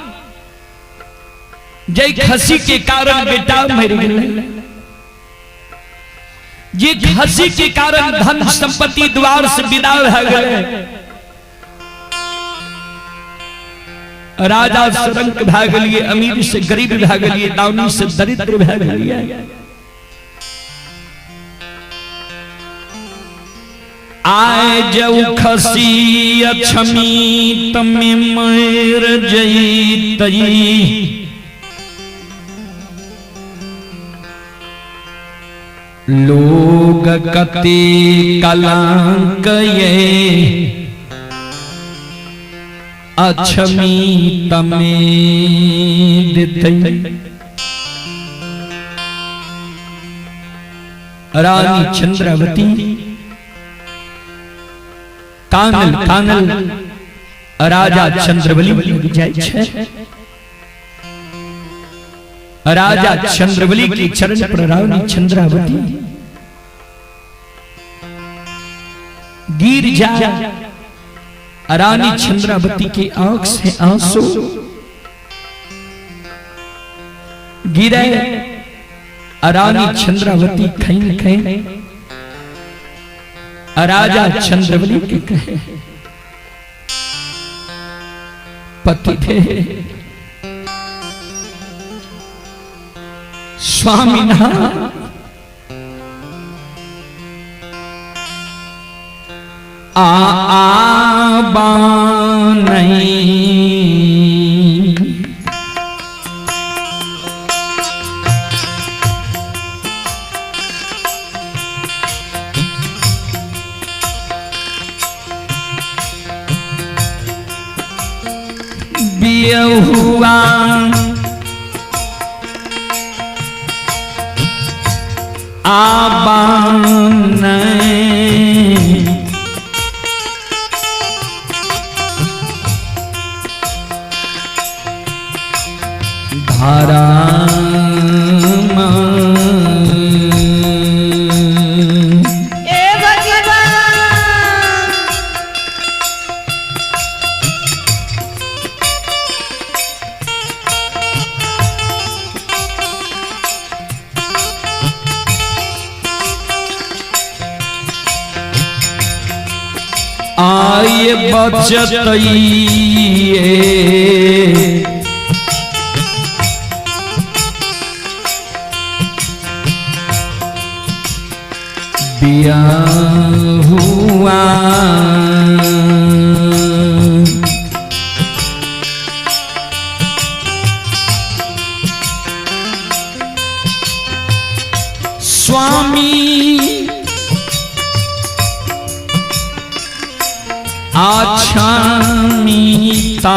जय खसी के कारण बेटा मर गए। ये खसी के कारण धन संपत्ति द्वार से विदा भ गए। राजा से रंक भ गए, अमीर से गरीब भ गए, दानी से दरिद्र भ गए। आए जऊ खसी अछमी तमे मर जई तई लोग कते कलंक ये अछमी तमे दितई। रानी चंद्रावती कानल कानल राजा चंद्रवली लग जाय छे। राजा चंद्रवली के चरण पर रानी चंद्रावती गिर जा। रानी चंद्रावती की आंख से आंसू गिरे। रानी चंद्रावती खैन खैन राजा चंद्रवली के कहे पति थे स्वामी ना आबा नहीं हुआ आबा नहीं धारा आए बचतई बिया हुआ स्वामी आछामीता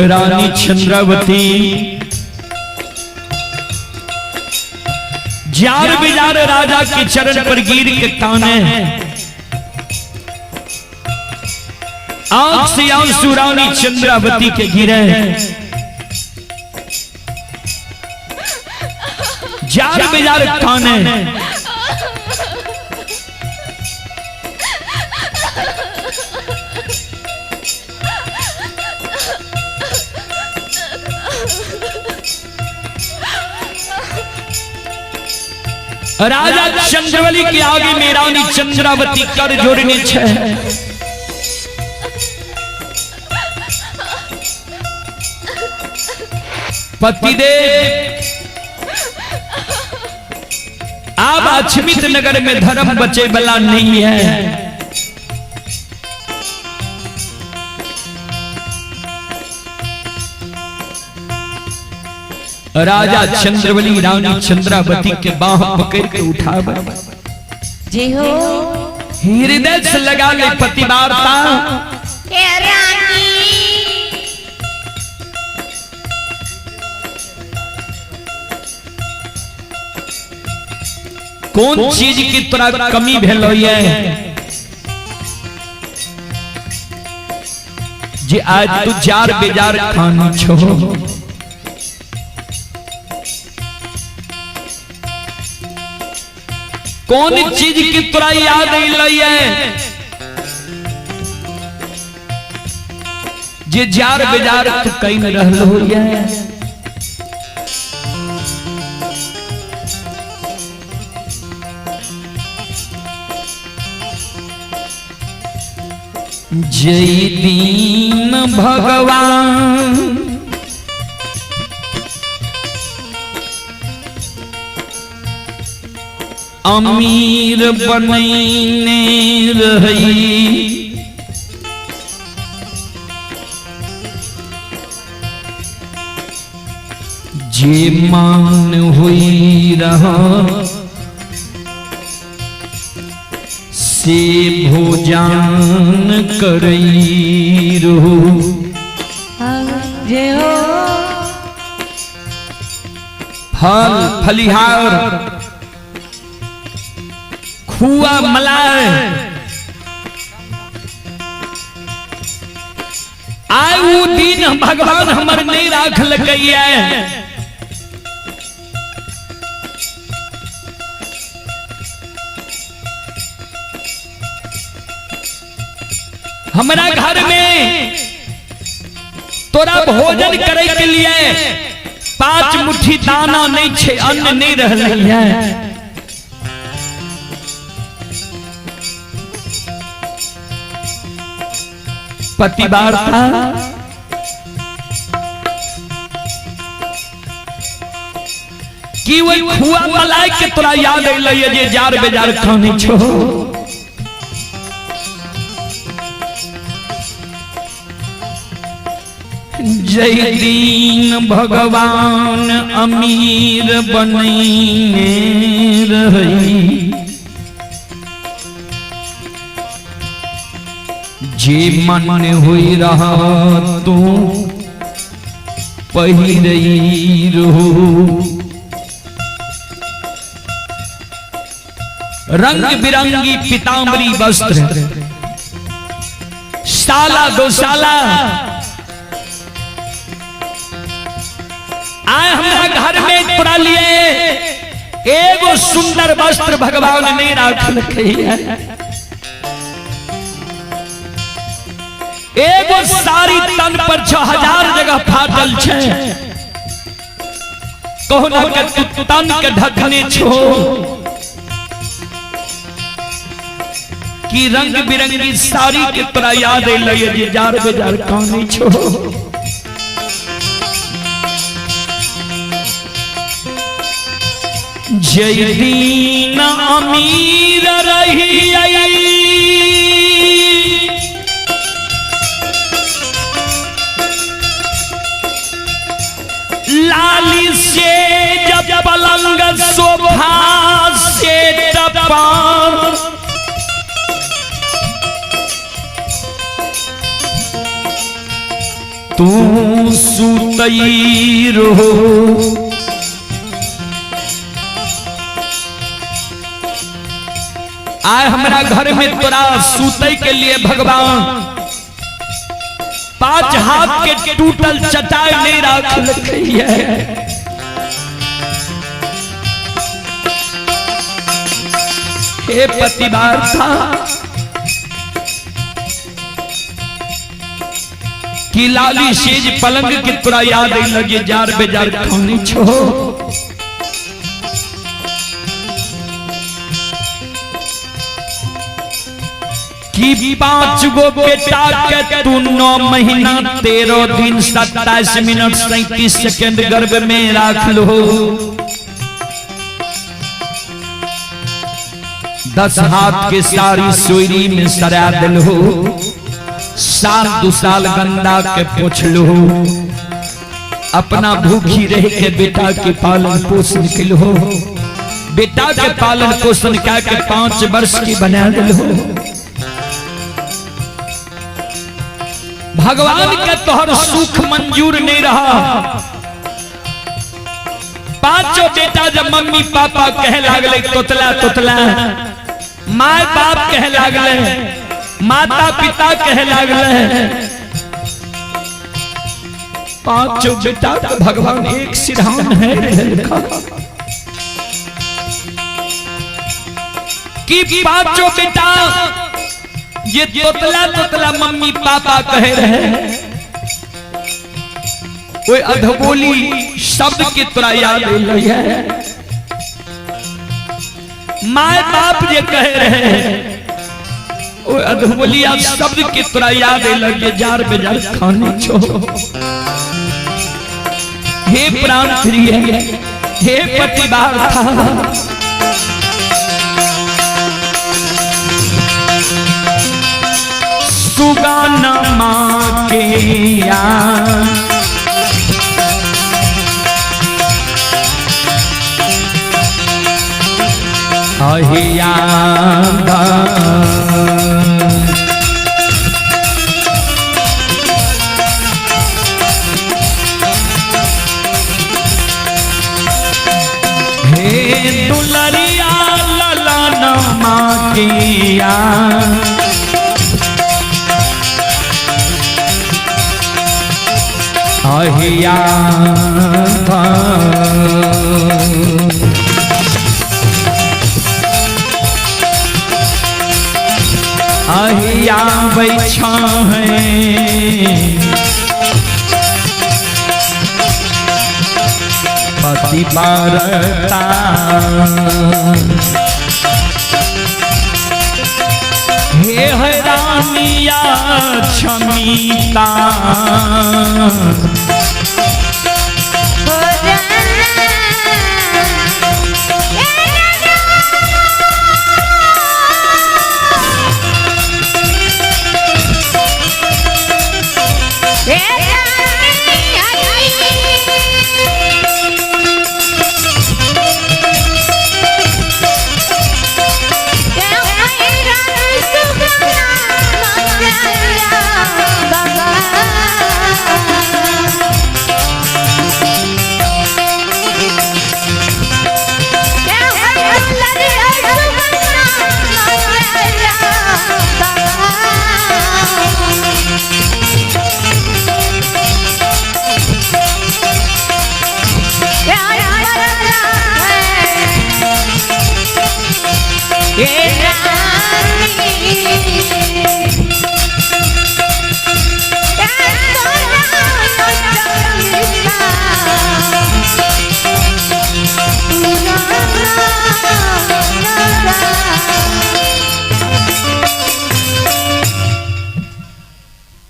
रानी चंद्रावती जार बिजार राजा के चरण पर गिर के काने, आंख से आंसू रानी चंद्रावती के गिरे। जार बिजार काने, राजा चंद्रवली के आगे में रानी चंद्रावती कर जोड़ने छे। पतिदेव आप अछमित नगर में धर्म बचे बला नहीं है। राजा चंद्रवली रानी चंद्रावती के बाह पकड़ के उठावे। जी हो हृदय से लगा ले पतिवार्ता। हे रानी कौन चीज की तोरा कमी भेलो ये जे आज तू जार बेजार खानी छो। कौन चीज की तोरा याद है जे जार बेजार तू कहीं न रहलो है। जय दीन भगवान अमीर बनैने रही, जे मान हुई रहा से भोजन करई रहो। जे हो फल फलिहार खुआ मलाई आय वो दिन भगवान हमर नहीं राख लकैया। हमारा घर में तोरा भोजन करे के लिए 5 मुट्ठी दाना नहीं छे, अन्न नहीं रहल है। पतिवार्ता कि वही खुआ मलाई के तोरा याद अइले जे जार बेजार खानी छो। जय दीन भगवान अमीर बनैने रही, जे मन हुई रहा तू पहिरई रहो। रंग बिरंगी पीतांबरी वस्त्र साला गौशाला आए हमारा घर में तोरा लिए एगो सुंदर वस्त्र भगवान ने राख रखी है। एगो सारी तन पर 6000 जगह फाटल छे। कहना के तू तन के ढकने छो कि रंग बिरंगी साड़ी के तोरा याद अइले जे जार बेजार कहानी छो। जय दीन अमीर रही लाली से जब पलंग सोफा से टपान तू सुतई रहो आए हमारा घर में तोरा सूते के लिए भगवान 5 हाथ के टूटल चटाई नहीं रख है। हे पतिवार्ता की लाली सेज पलंग की तोरा याद लगे जार बेजार खानी छो कि 5 गो बेटा के तू 9 महीना 13 दिन 27 मिनट 37 सेकंड गर्भ में रख लो 10 हाथ के सारी सोयरी में सरा दिल हो 2 साल गंदा के पोछ लो अपना भूखी रह के बेटा के पालन पोषण के लो बेटा के पालन पोषण करके 5 वर्ष की बना दिल हो भगवान के तोहर सुख मंजूर नहीं रहा 5 बेटा जब मम्मी पापा कहे लागले तोतला तोतला माँ बाप कहे लागले माता पिता कहे लागले 5 बेटा भगवान एक सिरहान है कि 5 बेटा ये तोतला तोतला मम्मी पापा कहे रहे कोई अधबोली शब्द की तरह याद है माँ बाप ये कहे रहे वो अधबोली शब्द की तरह याद लगे जार बेजार खाने छो हे प्राण प्रिय हे पतिवार्ता सुगाना माँ के अहिया हे दुलरिया ललाना माँ के अहिया अहिया बैठा है पतिवार्ता हे रानिया क्षमिता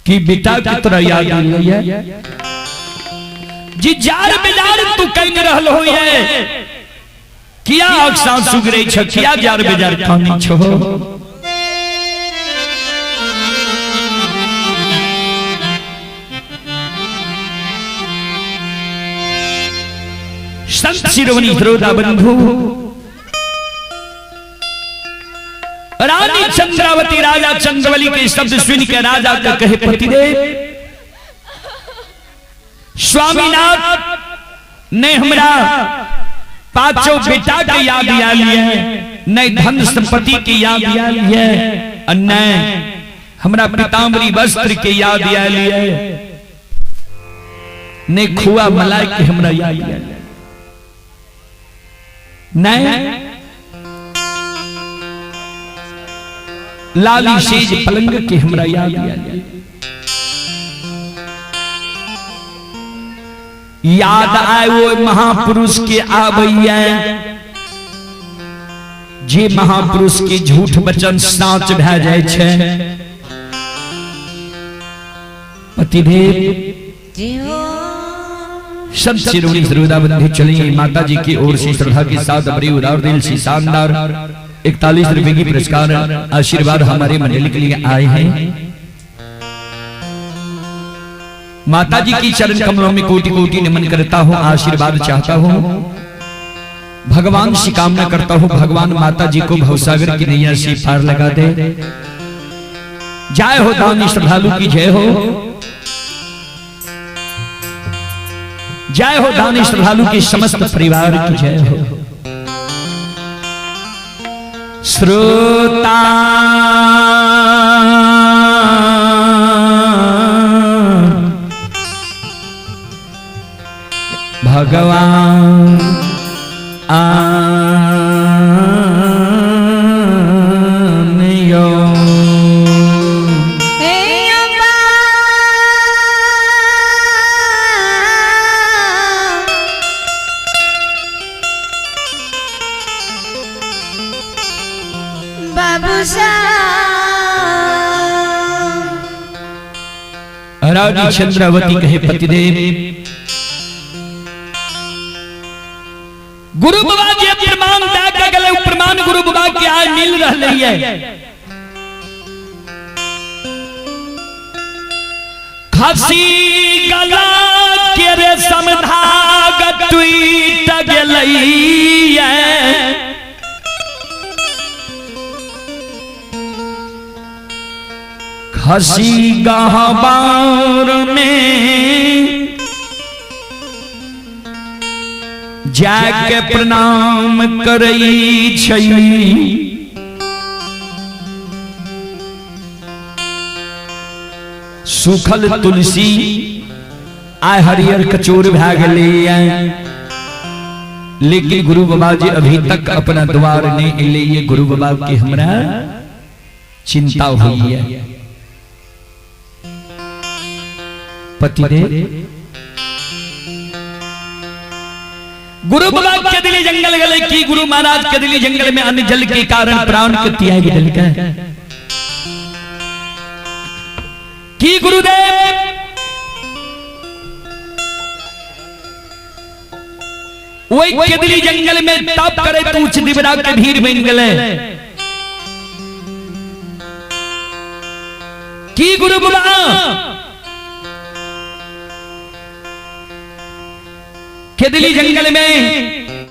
कि बेटा की तरह याद आई है जी जार बेजार तू कहीं रहल हो है किया अक्सा सुगरे छ किया जार बेजार खानी छो संत शिरोमणि श्रोता बंधु रानी चंद्रावती राजा चंद्रवली के शब्द सुन के राजा का कहे पतिदेव स्वामीनाथ ने हमरा पांचों बेटा के याद दिया लिए, न धन संपत्ति के याद दिया लिए, न हमरा पीताम्बरी वस्त्र के याद दिया लिए, ने खुआ मलाई के हमरा याद दिया, न लाली सेज पलंग के हमरा याद दिया। याद आए वो महापुरुष के आबैया, जे महापुरुष के झूठ वचन साच भै जाय छै। पतिदेव जय हो सब शिरोमणि सरोदाबंदी चलेंगे माता जी की ओर से श्रद्धा के साथ बड़ी उदार दिल से शानदार 41 रुपए की पुरस्कार आशीर्वाद हमारे मंडली के लिए आए हैं। माता जी की चरण कमलों में कोटि कोटि नमन करता हूँ, आशीर्वाद चाहता हूँ, भगवान से कामना करता हूँ भगवान माता जी को भवसागर की नैया से पार लगा दे। जय हो दानी श्रद्धालु की जय हो, जय हो दानी श्रद्धालु के समस्त परिवार की जय हो। श्रोता भगवान आनयो हे अम्बा बाबू साहब रानी चंद्रावती कहे पतिदेव गुरु बाबा जी प्रमाण दे के गले प्रमाण गुरु बाबा के आज मिल रही है। खसी गला के रे समधाग टूट गेलई है, खसी गहबार में जाके प्रणाम करई छई। सूखल तुलसी आय हरियर कचोर भै गेलै, लेकिन गुरु बाबा जी अभी तक अपना द्वार नहीं एले। ये गुरु बाबा की हमरा चिंता हुई है। पतिदेव गुरु बाबा के दिली जंगल गले की गुरु महाराज के दिली जंगल में अन्न जल के कारण प्राण के त्याग जल का की गुरुदेव वही के दिली जंगल में तप करे तो उच्च दिवरा के भीड़ बन गले की गुरु बाबा केदली जंगल में